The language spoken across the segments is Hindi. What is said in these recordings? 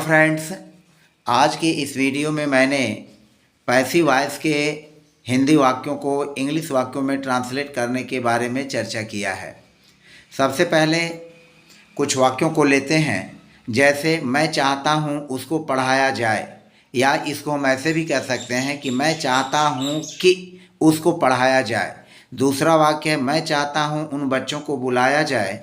फ्रेंड्स, आज के इस वीडियो में मैंने पैसिव वॉइस के हिंदी वाक्यों को इंग्लिश वाक्यों में ट्रांसलेट करने के बारे में चर्चा किया है। सबसे पहले कुछ वाक्यों को लेते हैं, जैसे मैं चाहता हूँ उसको पढ़ाया जाए, या इसको हम ऐसे भी कह सकते हैं कि मैं चाहता हूँ कि उसको पढ़ाया जाए। दूसरा वाक्य है मैं चाहता हूँ उन बच्चों को बुलाया जाए,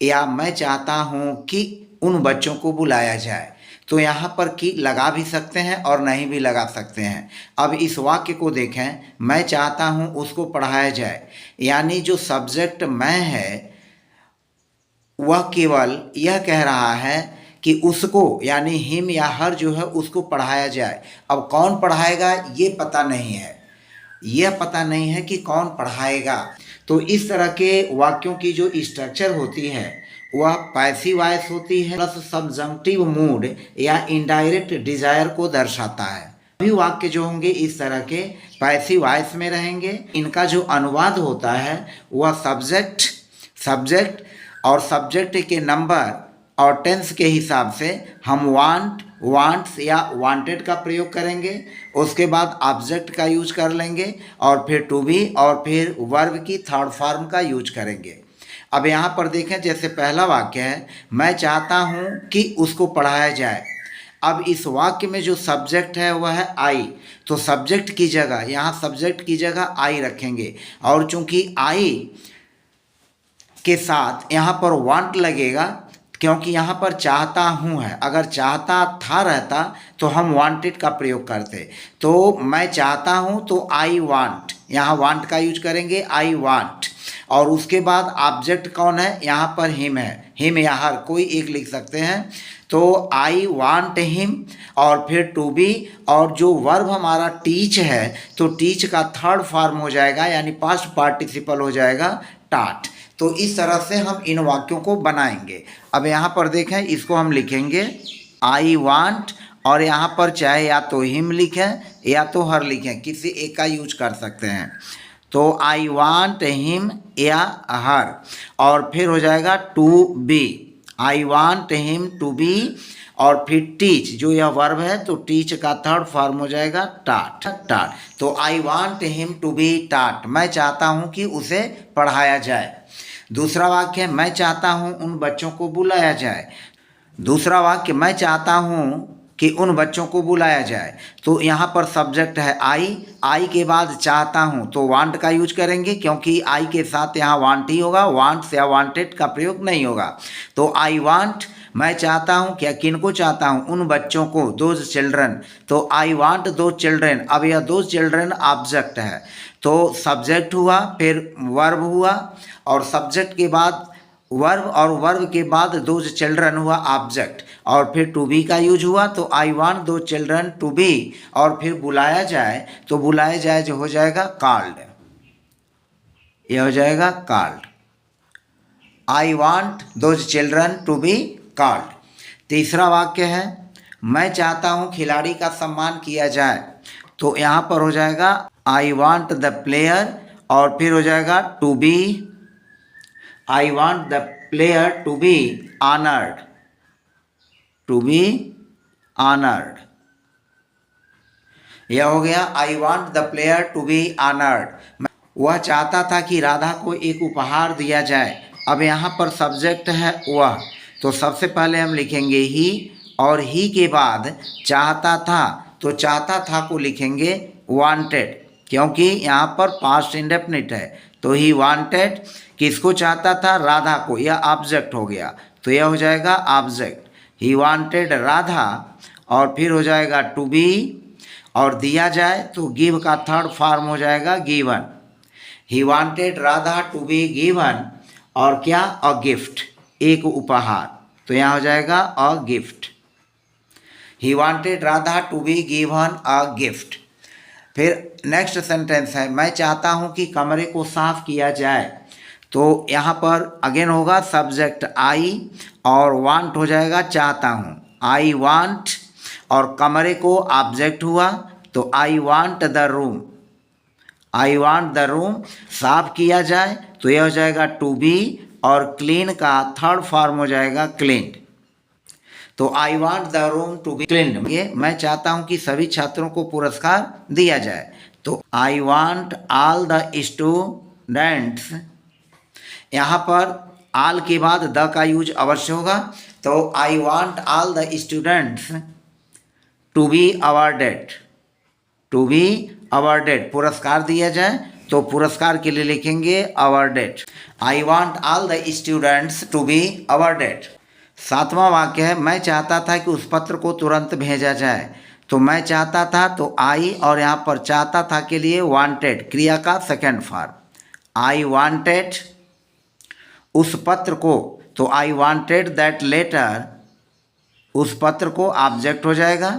या मैं चाहता हूँ कि उन बच्चों को बुलाया जाए। तो यहाँ पर कि लगा भी सकते हैं और नहीं भी लगा सकते हैं। अब इस वाक्य को देखें, मैं चाहता हूँ उसको पढ़ाया जाए, यानी जो सब्जेक्ट मैं है वह केवल यह कह रहा है कि उसको यानी हिम या हर जो है उसको पढ़ाया जाए। अब कौन पढ़ाएगा ये पता नहीं है, यह पता नहीं है कि कौन पढ़ाएगा। तो इस तरह के वाक्यों की जो स्ट्रक्चर होती है वह पैसिव वॉइस होती है, प्लस सब्जंक्टिव मूड या इनडायरेक्ट डिजायर को दर्शाता है। सभी वाक्य जो होंगे इस तरह के पैसिव वॉइस में रहेंगे। इनका जो अनुवाद होता है वह सब्जेक्ट और सब्जेक्ट के नंबर और टेंस के हिसाब से हम वांट्स या वांटेड का प्रयोग करेंगे। उसके बाद ऑब्जेक्ट का यूज कर लेंगे और फिर टू बी और फिर वर्ब की थर्ड फॉर्म का यूज करेंगे। अब यहाँ पर देखें, जैसे पहला वाक्य है मैं चाहता हूँ कि उसको पढ़ाया जाए। अब इस वाक्य में जो सब्जेक्ट है वह है आई, तो सब्जेक्ट की जगह यहाँ सब्जेक्ट की जगह आई रखेंगे, और चूंकि आई के साथ यहाँ पर वांट लगेगा क्योंकि यहाँ पर चाहता हूँ है। अगर चाहता था रहता तो हम वांटेड का प्रयोग करते। तो मैं चाहता हूँ तो आई वांट, यहाँ वांट का यूज करेंगे, आई वांट। और उसके बाद ऑब्जेक्ट कौन है, यहाँ पर हिम है, हिम या हर कोई एक लिख सकते हैं। तो आई वांट हिम और फिर टू बी, और जो वर्ब हमारा टीच है तो टीच का थर्ड फॉर्म हो जाएगा यानी पास्ट पार्टिसिपल हो जाएगा टाट। तो इस तरह से हम इन वाक्यों को बनाएंगे। अब यहाँ पर देखें, इसको हम लिखेंगे आई वांट, और यहाँ पर चाहे या तो हिम लिखें या तो हर लिखें, किसी एक का यूज कर सकते हैं। तो आई वांट हिम या हर, और फिर हो जाएगा to be, I want him to be, और फिर टीच, जो यह वर्ब है तो टीच का थर्ड फॉर्म हो जाएगा टाट। तो I want him to be taught, मैं चाहता हूँ कि उसे पढ़ाया जाए। दूसरा वाक्य है मैं चाहता हूँ उन बच्चों को बुलाया जाए। दूसरा वाक्य मैं चाहता हूँ कि उन बच्चों को बुलाया जाए, तो यहाँ पर सब्जेक्ट है आई के बाद चाहता हूँ तो वांट का यूज करेंगे, क्योंकि आई के साथ यहाँ वांट ही होगा, वांट्स या वांटेड का प्रयोग नहीं होगा। तो आई वांट, मैं चाहता हूँ, क्या किनको चाहता हूँ, उन बच्चों को, दोज चिल्ड्रन। तो आई वांट दोज चिल्ड्रन, अब यह दोज चिल्ड्रन ऑब्जेक्ट है, तो सब्जेक्ट हुआ, फिर वर्ब हुआ, और सब्जेक्ट के बाद वर्ब, और वर्ब के बाद दोज चिल्ड्रन हुआ ऑब्जेक्ट, और फिर टू बी का यूज हुआ। तो आई वांट दो चिल्ड्रन टू बी, और फिर बुलाया जाए, तो बुलाया जाए जो हो जाएगा कॉल्ड, यह हो जाएगा called. I want those children to be called. तीसरा वाक्य है मैं चाहता हूँ खिलाड़ी का सम्मान किया जाए, तो यहाँ पर हो जाएगा आई वांट द प्लेयर, और फिर हो जाएगा to be, I want the player to be honoured, to be honoured, यह हो गया I want the player to be honoured. वह चाहता था कि राधा को एक उपहार दिया जाए। अब यहाँ पर सब्जेक्ट है वह, तो सबसे पहले हम लिखेंगे ही, और ही के बाद चाहता था, तो चाहता था को लिखेंगे वांटेड, क्योंकि यहाँ पर पास्ट इंडेफिनिट है। तो ही वांटेड, किसको चाहता था, राधा को, यह ऑब्जेक्ट हो गया, तो यह हो जाएगा ऑब्जेक्ट, ही वांटेड राधा, और फिर हो जाएगा टू बी, और दिया जाए तो गिव का थर्ड फॉर्म हो जाएगा given, he wanted Radha to be given, और क्या, अ गिफ्ट, एक उपहार, तो यहाँ हो जाएगा a gift, he wanted Radha to be given a gift. फिर नेक्स्ट सेंटेंस है मैं चाहता हूँ कि कमरे को साफ किया जाए, तो यहाँ पर अगेन होगा सब्जेक्ट आई, और वांट हो जाएगा चाहता हूँ, आई वांट, और कमरे को ऑब्जेक्ट हुआ, तो I want the room, I want the room साफ किया जाए, तो यह हो जाएगा टू बी, और क्लीन का थर्ड फॉर्म हो जाएगा क्लीन्ड। तो I want the room to be clean, ये मैं चाहता हूँ कि सभी छात्रों को पुरस्कार दिया जाए। तो I want all the students, यहाँ पर आल के बाद द का यूज अवश्य होगा। तो I want all the students to be awarded, to be awarded, पुरस्कार दिया जाए तो पुरस्कार के लिए लिखेंगे awarded. I want all the students to be awarded. 7वां वाक्य है, मैं चाहता था कि उस पत्र को तुरंत भेजा जाए। तो मैं चाहता था तो आई और यहाँ पर चाहता था के लिए वांटेड, क्रिया का सेकेंड फॉर्म। आई वांटेड उस पत्र को, तो आई वांटेड दैट लेटर, उस पत्र को ऑब्जेक्ट हो जाएगा।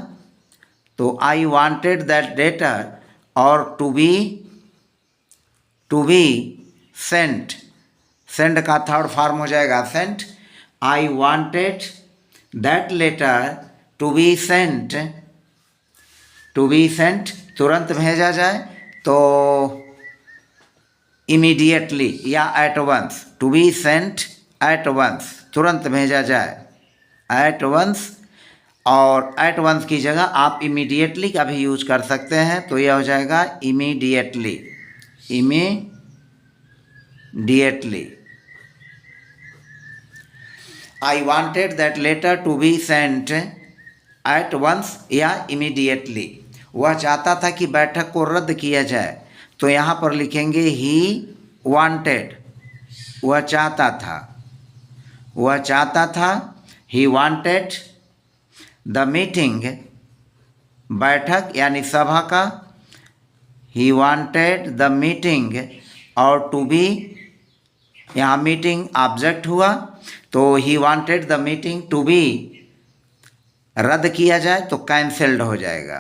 तो आई वांटेड दैट लेटर और टू बी सेंट, सेंड का थर्ड फॉर्म हो जाएगा sent. I wanted that letter to be sent, to be sent तुरंत भेजा जाए तो इमीडिएटली या at once, to be sent at once, तुरंत भेजा जाए एट वंस। और एट वंस की जगह आप इमीडिएटली का भी यूज कर सकते हैं, तो यह हो जाएगा immediately, immediately. I wanted that letter to be sent at once या इमीडिएटली। वह चाहता था कि बैठक को रद्द किया जाए, तो यहाँ पर लिखेंगे ही वांटेड, वह चाहता था, वह चाहता था। ही वांटेड द मीटिंग, बैठक यानी सभा का, ही वांटेड द मीटिंग और टू बी, यहाँ मीटिंग ऑब्जेक्ट हुआ तो he wanted the meeting to be, रद्द किया जाए तो कैंसिल्ड हो जाएगा,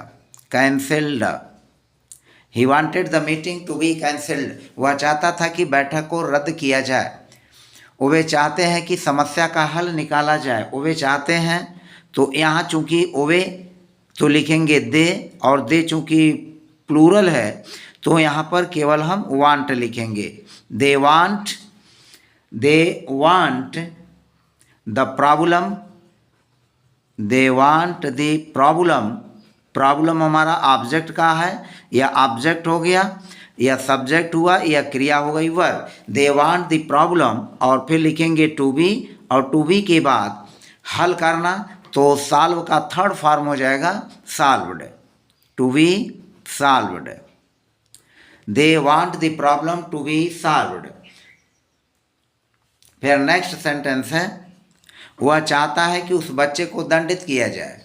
cancelled. He wanted the meeting to be cancelled, वह चाहता था कि बैठक को रद्द किया जाए। वे चाहते हैं कि समस्या का हल निकाला जाए, वे चाहते हैं, तो यहाँ चूँकि वे तो लिखेंगे दे, और दे चूँकि प्लूरल है तो यहाँ पर केवल हम वांट लिखेंगे। दे want the problem, they want the problem, problem हमारा ऑब्जेक्ट का है, या ऑब्जेक्ट हो गया या सब्जेक्ट हुआ या क्रिया हो गई verb. They want the problem और फिर लिखेंगे टू बी, और टू बी के बाद हल करना, तो सॉल्व का थर्ड फॉर्म हो जाएगा solved, to be solved. They want the problem to be solved. फिर नेक्स्ट सेंटेंस है, वह चाहता है कि उस बच्चे को दंडित किया जाए।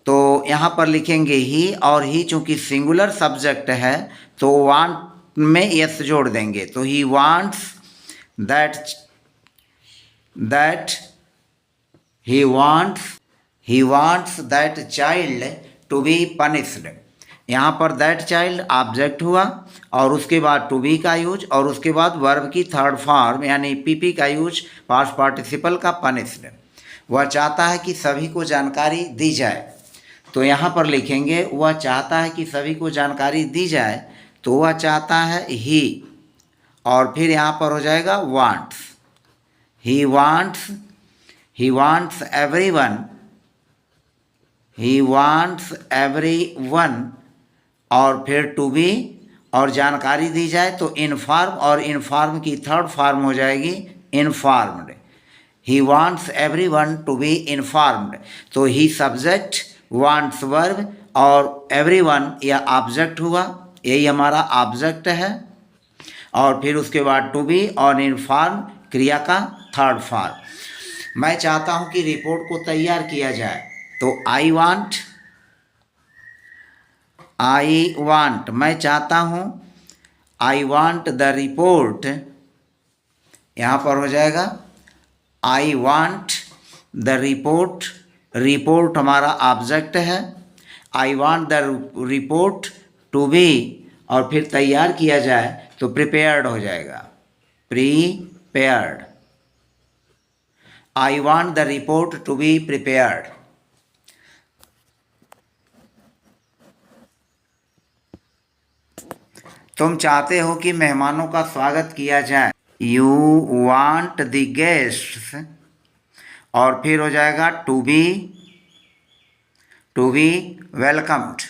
तो यहाँ पर लिखेंगे ही, और ही चूँकि सिंगुलर सब्जेक्ट है तो वांट में यस जोड़ देंगे, तो he wants that he wants that child to be punished। यहाँ पर दैट चाइल्ड ऑब्जेक्ट हुआ और उसके बाद टू बी का यूज और उसके बाद वर्ब की थर्ड फॉर्म यानी पीपी का यूज पास्ट पार्टिसिपल का पनिश्ड। वह चाहता है कि सभी को जानकारी दी जाए, तो यहाँ पर लिखेंगे वह चाहता है कि सभी को जानकारी दी जाए, तो वह चाहता है ही, और फिर यहाँ पर हो जाएगा वांट्स, ही वांट्स एवरीवन, और फिर टू बी और जानकारी दी जाए तो इन्फॉर्म, और इन्फॉर्म की थर्ड फॉर्म हो जाएगी informed. He wants everyone to be informed, तो ही सब्जेक्ट, वांट्स वर्ब और एवरीवन यह ऑब्जेक्ट हुआ, यही हमारा ऑब्जेक्ट है, और फिर उसके बाद टू बी और इन्फॉर्म क्रिया का थर्ड फॉर्म। मैं चाहता हूँ कि रिपोर्ट को तैयार किया जाए, तो आई वांट मैं चाहता हूँ, आई वांट द रिपोर्ट, यहाँ पर हो जाएगा I want the report, report हमारा ऑब्जेक्ट है, I want the report to be और फिर तैयार किया जाए तो प्रिपेयर्ड हो जाएगा, prepared. I want the report to be prepared. तुम चाहते हो कि मेहमानों का स्वागत किया जाए, यू वांट द गेस्ट्स और फिर हो जाएगा to be welcomed.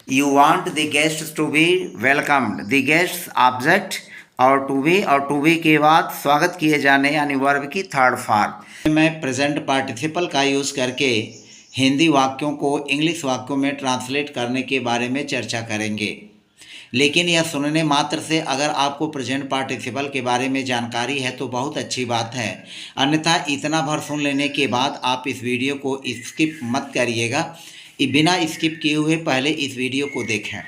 You want the guest to be welcomed, the guest object और टू बी के बाद स्वागत किए जाने यानी वर्ब की थर्ड फॉर्म। मैं प्रेजेंट पार्टिसिपल का यूज़ करके हिंदी वाक्यों को इंग्लिश वाक्यों में ट्रांसलेट करने के बारे में चर्चा करेंगे। लेकिन यह सुनने मात्र से अगर आपको प्रेजेंट पार्टिसिपल के बारे में जानकारी है तो बहुत अच्छी बात है, अन्यथा इतना भर सुन लेने के बाद आप इस वीडियो को स्किप मत करिएगा। बिना स्किप किए हुए पहले इस वीडियो को देखें।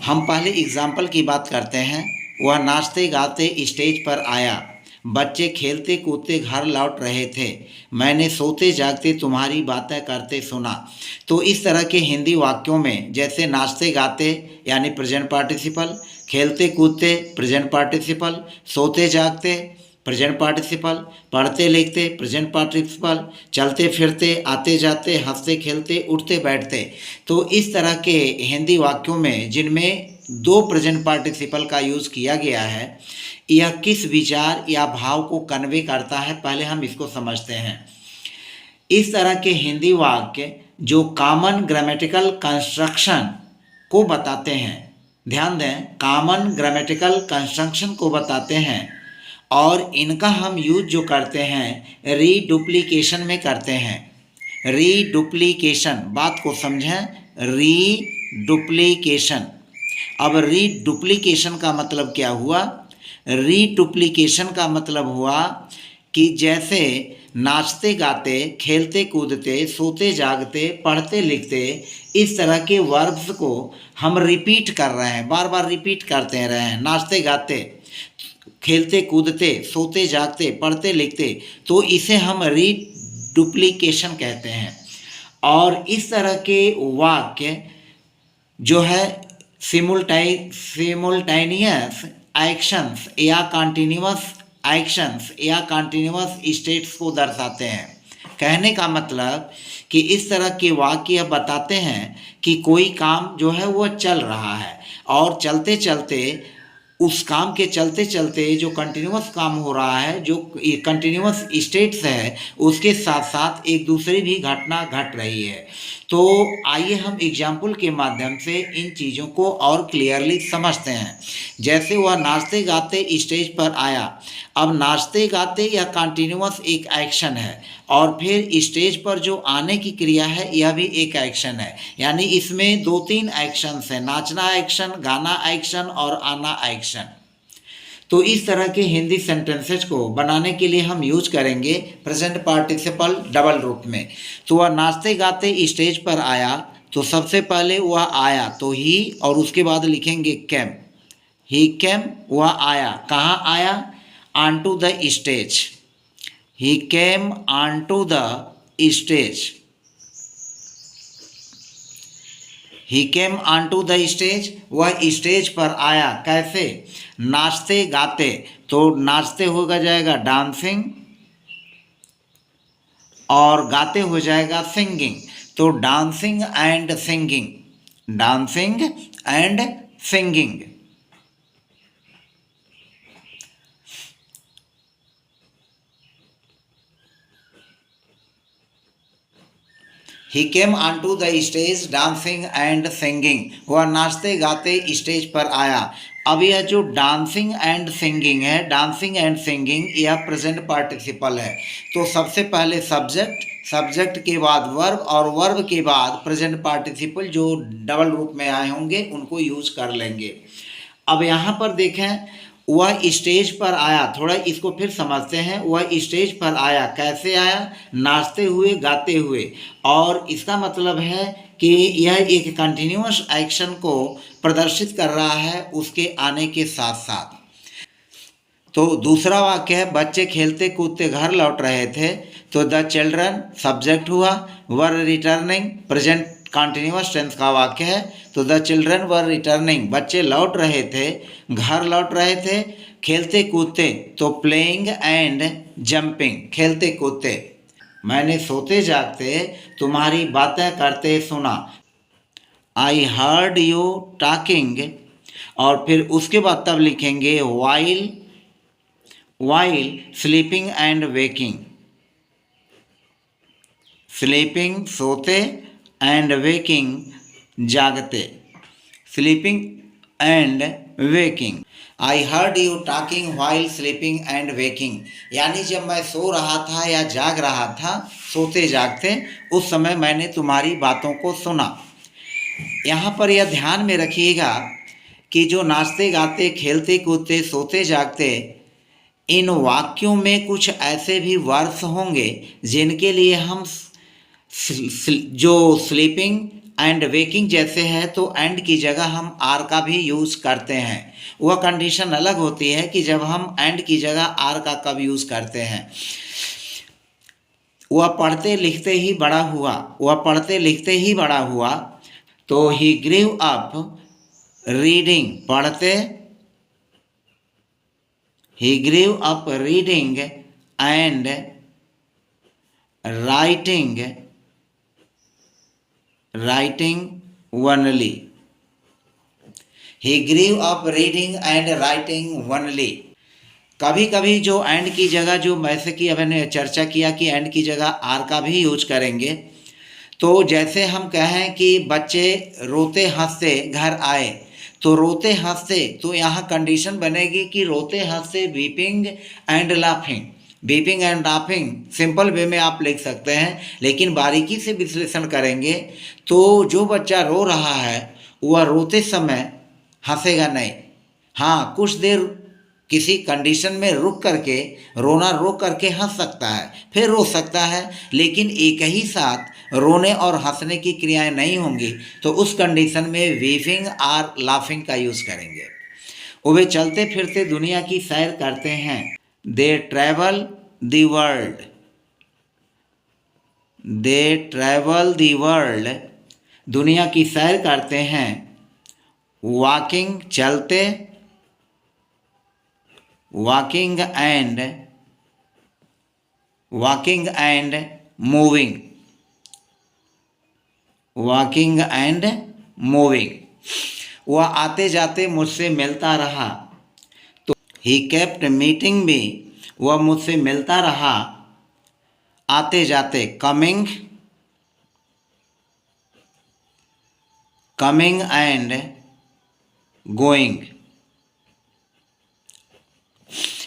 हम पहले एग्जाम्पल की बात करते हैं। वह नाचते गाते स्टेज पर आया, बच्चे खेलते कूदते घर लौट रहे थे, मैंने सोते जागते तुम्हारी बातें करते सुना। तो इस तरह के हिंदी वाक्यों में जैसे नाचते गाते यानी प्रेजेंट पार्टिसिपल, खेलते कूदते प्रेजेंट पार्टिसिपल, सोते जागते प्रेजेंट पार्टिसिपल, पढ़ते लिखते प्रेजेंट पार्टिसिपल, चलते फिरते आते जाते हंसते खेलते उठते बैठते। तो इस तरह के हिंदी वाक्यों में जिनमें दो प्रेजेंट पार्टिसिपल का यूज़ किया गया है, यह किस विचार या भाव को कन्वे करता है, पहले हम इसको समझते हैं। इस तरह के हिंदी वाक्य जो कॉमन ग्रामेटिकल कंस्ट्रक्शन को बताते हैं, ध्यान दें, कॉमन ग्रामेटिकल कंस्ट्रक्शन को बताते हैं और इनका हम यूज जो करते हैं रीडुप्लीकेशन में करते हैं। रीडुप्लीकेशन, बात को समझें, रीडुप्लीकेशन। अब रीडुप्लीकेशन का मतलब क्या हुआ? रीडुप्लीकेशन का मतलब हुआ कि जैसे नाचते गाते खेलते कूदते सोते जागते पढ़ते लिखते, इस तरह के वर्ब्स को हम रिपीट कर रहे हैं, बार बार रिपीट करते रहे हैं। नाचते गाते, खेलते कूदते, सोते जागते, पढ़ते लिखते, तो इसे हम रीडुप्लीकेशन कहते हैं। और इस तरह के वाक्य जो है सिमुल्टेनियस एक्शंस या कंटिन्यूअस एक्शंस या कंटिन्यूअस स्टेट्स को दर्शाते हैं। कहने का मतलब कि इस तरह के वाक्य बताते हैं कि कोई काम जो है वो चल रहा है और चलते चलते उस काम के चलते चलते जो कंटिन्यूअस काम हो रहा है, जो कंटिन्यूअस स्टेट्स है, उसके साथ साथ एक दूसरी भी घटना घट रही है। तो आइए हम एग्जाम्पल के माध्यम से इन चीज़ों को और क्लियरली समझते हैं। जैसे वह नाचते गाते स्टेज पर आया, अब नाचते गाते यह कंटिन्यूअस एक एक्शन है और फिर स्टेज पर जो आने की क्रिया है यह भी एक एक्शन है, यानी इसमें दो तीन एक्शंस हैं, नाचना एक्शन, गाना एक्शन और आना एक्शन। तो इस तरह के हिंदी सेंटेंसेज को बनाने के लिए हम यूज करेंगे प्रेजेंट पार्टिसिपल डबल रूप में। तो वह नाचते गाते स्टेज पर आया, तो सबसे पहले वह आया तो ही, और उसके बाद लिखेंगे कैम, ही कैम, वह आया, कहाँ आया? On to the stage, he came on to the stage, he came on to the stage, वह स्टेज पर आया, कैसे? नाचते गाते, तो नाचते होगा जाएगा डांसिंग और गाते हो जाएगा सिंगिंग, तो dancing and singing, dancing and singing. He came onto the stage dancing and singing, वह नाचते गाते स्टेज पर आया। अब यह जो डांसिंग एंड सिंगिंग है, डांसिंग एंड सिंगिंग, यह प्रेजेंट पार्टिसिपल है। तो सबसे पहले सब्जेक्ट, सब्जेक्ट के बाद वर्ब और वर्ब के बाद प्रेजेंट पार्टिसिपल जो डबल रूप में आए होंगे उनको यूज कर लेंगे। अब यहाँ पर देखें, वह स्टेज पर आया, थोड़ा इसको फिर समझते हैं। वह स्टेज पर आया, कैसे आया? नाचते हुए गाते हुए, और इसका मतलब है कि यह एक कंटिन्यूअस एक्शन को प्रदर्शित कर रहा है उसके आने के साथ साथ। तो दूसरा वाक्य है, बच्चे खेलते कूदते घर लौट रहे थे, तो द चिल्ड्रन सब्जेक्ट हुआ, वर रिटर्निंग प्रेजेंट कंटिन्यूअस टेंस का वाक्य है, तो द चिल्ड्रन वर रिटर्निंग, बच्चे लौट रहे थे, घर लौट रहे थे, खेलते कूदते, तो प्लेइंग एंड जंपिंग, खेलते कूदते। मैंने सोते जागते तुम्हारी बातें करते सुना, आई हर्ड यू टॉकिंग, और फिर उसके बाद तब लिखेंगे while sleeping and waking, sleeping सोते, एंड वेकिंग जागते। Sleeping and waking. I heard you talking while sleeping and waking, यानी जब मैं सो रहा था या जाग रहा था, सोते जागते, उस समय मैंने तुम्हारी बातों को सुना। यहाँ पर यह ध्यान में रखिएगा कि जो नाचते गाते खेलते कूदते सोते जागते, इन वाक्यों में कुछ ऐसे भी वर्ड्स होंगे जिनके लिए हम जो स्लीपिंग एंड वेकिंग जैसे है तो एंड की जगह हम आर का भी यूज़ करते हैं। वह कंडीशन अलग होती है कि जब हम एंड की जगह आर का कब यूज़ करते हैं। वह पढ़ते लिखते ही बड़ा हुआ, वह पढ़ते लिखते ही बड़ा हुआ, तो ही ग्रीव अप रीडिंग, पढ़ते, he grew up reading and writing only. He grew up reading and writing only. कभी कभी जो एंड की जगह, जो वैसे कि अब मैंने चर्चा किया कि एंड की जगह आर का भी यूज करेंगे, तो जैसे हम कहें कि बच्चे रोते हंसते घर आए, तो रोते हंसते, तो यहाँ कंडीशन बनेगी कि रोते हंसते weeping and laughing. Weeping and laughing simple way में आप लिख सकते हैं, लेकिन बारीकी से विश्लेषण करेंगे तो जो बच्चा रो रहा है वह रोते समय हंसेगा नहीं। हाँ, कुछ देर किसी कंडीशन में रुक करके, रोना रोक करके हंस सकता है, फिर रो सकता है, लेकिन एक ही साथ रोने और हंसने की क्रियाएं नहीं होंगी, तो उस कंडीशन में वीपिंग और लाफिंग का यूज़ करेंगे। वे चलते फिरते दुनिया की सैर करते हैं। दे travel the world, they travel the world, दुनिया की सैर करते हैं। वॉकिंग चलते, walking and moving, walking and moving. वह आते जाते मुझसे मिलता रहा, तो ही केप्ट मीटिंग मी, वह मुझसे मिलता रहा आते जाते। Coming and going,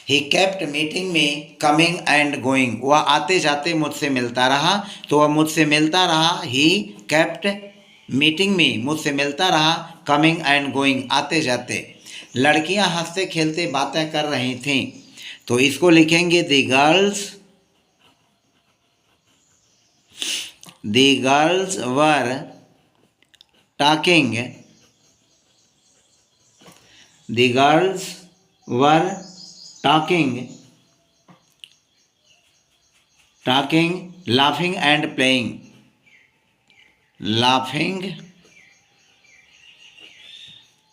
he kept meeting में कमिंग एंड गोइंग। वह आते जाते मुझसे मिलता रहा, तो वह मुझसे मिलता रहा, ही केप्ट मीटिंग में, मुझसे मिलता रहा, कमिंग एंड गोइंग, आते जाते। लड़कियां हंसते खेलते बातें कर रही थीं, तो इसको लिखेंगे the girls were talking, the girls were talking, laughing and playing, laughing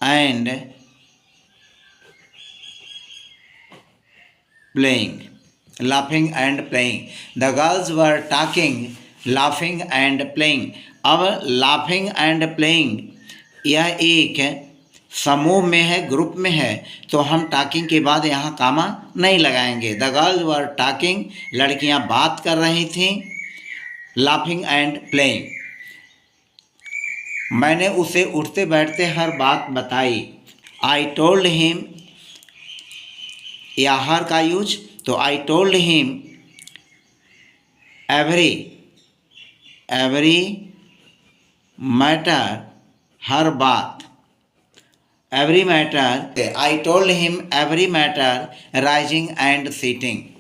and playing, laughing and playing. The girls were talking, laughing and playing. अब laughing and playing यह एक समूह में है, ग्रुप में है, तो हम टॉकिंग के बाद यहाँ कामा नहीं लगाएंगे। द गर्ल्स वर टॉकिंग, लड़कियाँ बात कर रही थीं, लाफिंग एंड प्लेइंग। मैंने उसे उठते बैठते हर बात बताई। आई टोल्ड हिम, या हर का यूज, तो I told him every matter, हर बात, every matter. I told him every matter, rising and sitting.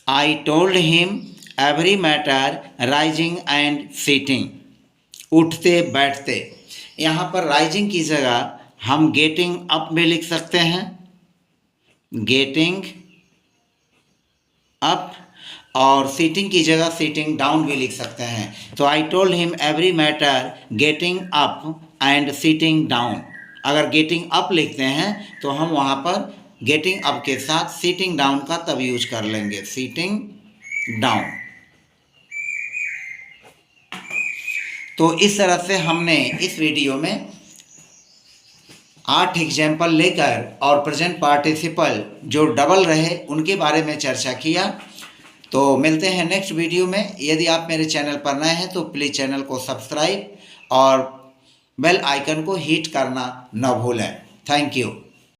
I told him every matter, rising and sitting. उठते बैठते, यहाँ पर राइजिंग की जगह हम गेटिंग अप भी लिख सकते हैं, गेटिंग अप, और सीटिंग की जगह सीटिंग डाउन भी लिख सकते हैं। तो I told him every matter getting up and sitting down. अगर गेटिंग अप लिखते हैं तो हम वहाँ पर गेटिंग अप के साथ सीटिंग डाउन का तब यूज कर लेंगे, सीटिंग डाउन। तो इस तरह से हमने इस वीडियो में 8 एग्जाम्पल लेकर और प्रेजेंट पार्टिसिपल जो डबल रहे उनके बारे में चर्चा किया। तो मिलते हैं नेक्स्ट वीडियो में। यदि आप मेरे चैनल पर नए हैं तो प्लीज़ चैनल को सब्सक्राइब और बेल आइकन को हिट करना न भूलें। Thank you.